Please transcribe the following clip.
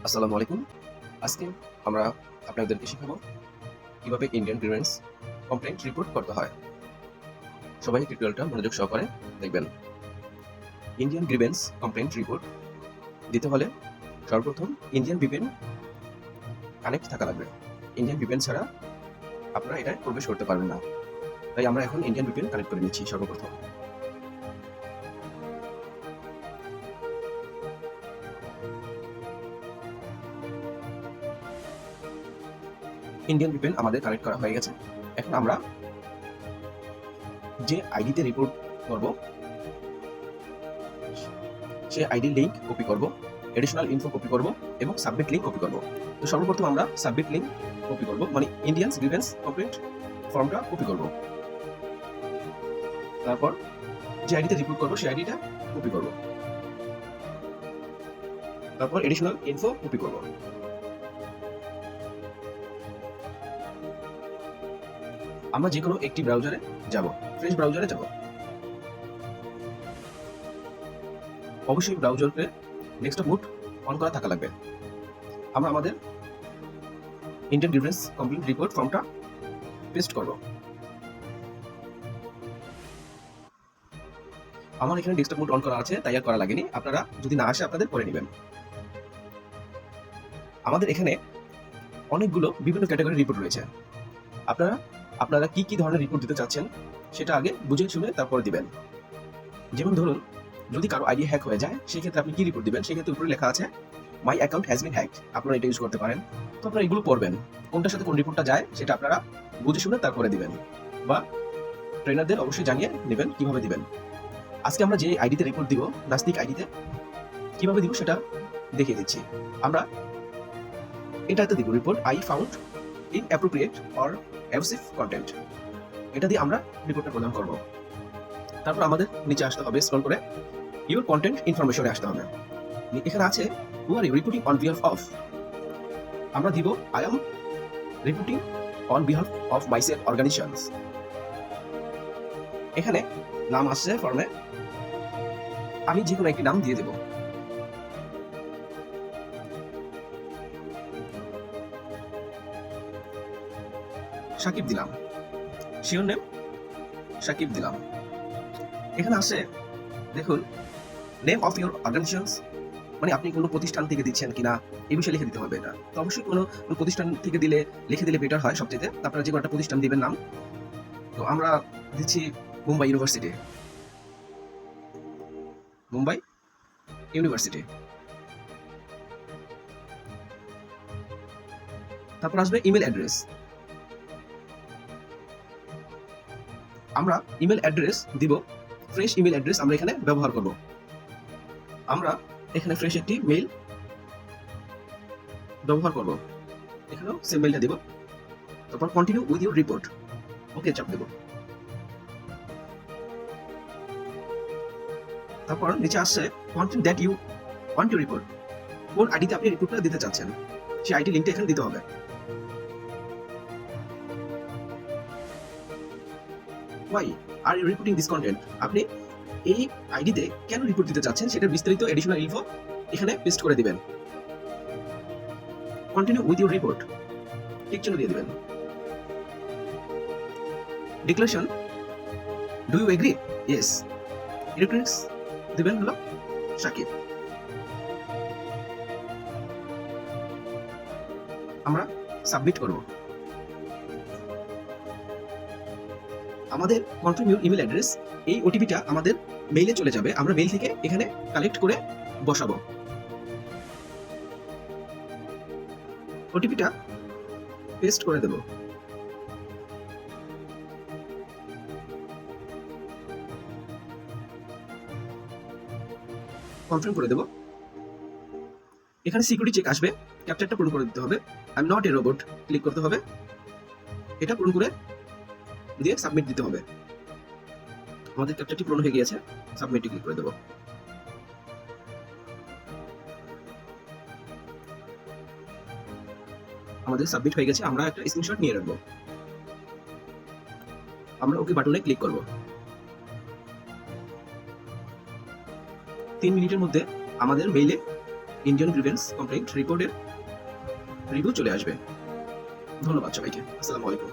আসসালামু আলাইকুম। আজকে আমরা আপনাদেরকে শিখাবো কিভাবে ইন্ডিয়ান গ্রিভেন্স কমপ্লেইন্ট রিপোর্ট করতে হয়। সবাই টিউটোরিয়ালটা মনোযোগ সহকারে দেখবেন। ইন্ডিয়ান গ্রিভেন্স কমপ্লেইন্ট রিপোর্ট দিতে হলে সর্বপ্রথম ইন্ডিয়ান ভিপিএন কানেক্ট থাকা লাগবে। ইন্ডিয়ান ভিপিএন ছাড়া আপনারা এটায় প্রবেশ করতে পারবেন না। তাই আমরা এখন ইন্ডিয়ান ভিপিএন কানেক্ট করে নিচ্ছি সর্বপ্রথম। ইন্ডিয়ান ভিপিএন আমাদের কানেক্ট করা হয়ে গেছে। এখন আমরা যে আইডিতে রিপোর্ট করব সে আইডি লিংক কপি করব, এডিশনাল ইনফো কপি করব এবং সাবমিট লিংক কপি করব। তো সর্বপ্রথম আমরা সাবমিট লিংক কপি করব, মানে ইন্ডিয়ান গ্রিভেন্স কমপ্লেইন্ট ফর্মটা কপি করব। তারপর যে আইডিতে রিপোর্ট করব সেই আইডিটা কপি করব। তারপর এডিশনাল ইনফো কপি করব। আমরা যে কোনো একটি ব্রাউজারে যাব, ফ্রেশ ব্রাউজারে যাব। অবশ্যই ব্রাউজারে ডেস্কটপ মোড অন করা থাকা লাগবে। আমরা আমাদের ইন্ডিয়ান গ্রিভেন্স কমপ্লেইন্ট রিপোর্ট ফর্মটা পেস্ট করব। আমার এখানে ডেস্কটপ মোড অন করা আছে, তাই আর করা লাগেনি। আপনারা যদি না আসে আপনাদের করে নেবেন। আমাদের এখানে অনেকগুলো বিভিন্ন ক্যাটাগরির রিপোর্ট রয়েছে। আপনারা কি কি ধরনের রিপোর্ট দিতে চাচ্ছেন সেটা আগে বুঝে শুনে তারপরে দিবেন। যেমন ধরুন, যদি কারো আইডি হ্যাক হয়ে যায় সেই ক্ষেত্রে আপনি কি রিপোর্ট দিবেন, সেই ক্ষেত্রে উপরে লেখা আছে my account has been hacked. আপনারা এটা ইউজ করতে পারেন। তো আপনারা এগুলো পড়বেন, কোনটার সাথে কোন রিপোর্টটা যায় সেটা আপনারা বুঝে শুনে তারপরে দিবেন, বা ট্রেনারদের অবশ্যই জানিয়ে নেবেন কিভাবে দিবেন। আজকে আমরা যে আইডিতে রিপোর্ট দিব, নাস্তিক আইডিতে কিভাবে দিব সেটা দেখিয়ে দিচ্ছি। আমরা এটাতে দিব report I found inappropriate or abusive content. এটা দিয়ে আমরা রিপোর্টটা প্রদান করব। তারপর আমাদের নিচে আসতে হবে, স্ক্রল করে ইউর কন্টেন্ট ইনফরমেশনে আসতে হবে। এখানে আছে who are you reporting on behalf of. আমরা দিব I am reporting on behalf of myself organisations. এখানে নাম আসছে ফর্মে, আমি যে কোনো একটি নাম দিয়ে দেব। সাকিব দিলাম, শিওর নেম সাকিব দিলাম। এখানে আছে দেখুন নেম অফ ইউর অর্গানাইজেশনস, মানে আপনি কোনো প্রতিষ্ঠান থেকে দিচ্ছেন কিনা এই বিষয়ে লিখে দিতে হবে। এটা তো অবশ্যই কোনো প্রতিষ্ঠান থেকে লিখে দিলে বেটার হয় সবচেয়ে। আপনারা যে কোনো একটা প্রতিষ্ঠান দিবেন নাম। তো আমরা দিচ্ছি মুম্বাই ইউনিভার্সিটি। মুম্বাই ইউনিভার্সিটি। তারপর আসবে ইমেল অ্যাড্রেস। আমরা ইমেল অ্যাড্রেস দিব ফ্রেশ ইমেল অ্যাড্রেস আমরা এখানে ব্যবহার করব। আমরা এখানে ফ্রেশ একটি মেইল ব্যবহার করব, এখানেও সেম মেইলটা দিব। তারপর continue with your report, okay চাপ দেব। তারপর নিচে আসছে content that you want to report. কোন আইডিতে আপনি রিপোর্টটা দিতে চাচ্ছেন সেই আইডি লিংকটা এখানে দিতে হবে। Why are you reporting this content, আপনি এই আইডিতে কেন রিপোর্ট দিতে চাচ্ছেন সেটার বিস্তারিত এডিশনাল ইনফো এখানে পেস্ট করে দিবেন। কন্টিনিউ উইথ ইউর রিপোর্ট ঠিক চিহ্ন দিয়ে দিবেন। Declaration, do you agree? Yes. Electronics দিবেন হলো সাকিব। আমরা সাবমিট করব। আমাদের কনফার্ম ইউর ইমেল অ্যাড্রেস, এই ওটিপিটা আমাদের মেইলে চলে যাবে। আমরা মেইল থেকে এখানে কালেক্ট করে বসাবো। ওটিপিটা পেস্ট করে দেব। কনফার্ম করে দেব। এখানে সিকিউরিটি চেক আসবে, ক্যাপচারটা পূরণ করে দিতে হবে। I am not a robot click করতে হবে। এটা পূরণ করে দিয়ে সাবমিট দিতে হবে। আমাদের ক্যাপচারটি পূরণ হয়ে গিয়েছে, সাবমিটে ক্লিক করে দেব। আমাদের সাবমিট হয়ে গেছে। আমরা একটা স্ক্রিনশট নিয়ে রাখবো। আমরা ওকে বাটনে ক্লিক করব। 3 মিনিটের মধ্যে আমাদের মেইলে ইন্ডিয়ান গ্রিভেন্স কমপ্লেইন্ট রিপোর্টের রিভিউ চলে আসবে। ধন্যবাদ সবাইকে। আসসালামু আলাইকুম।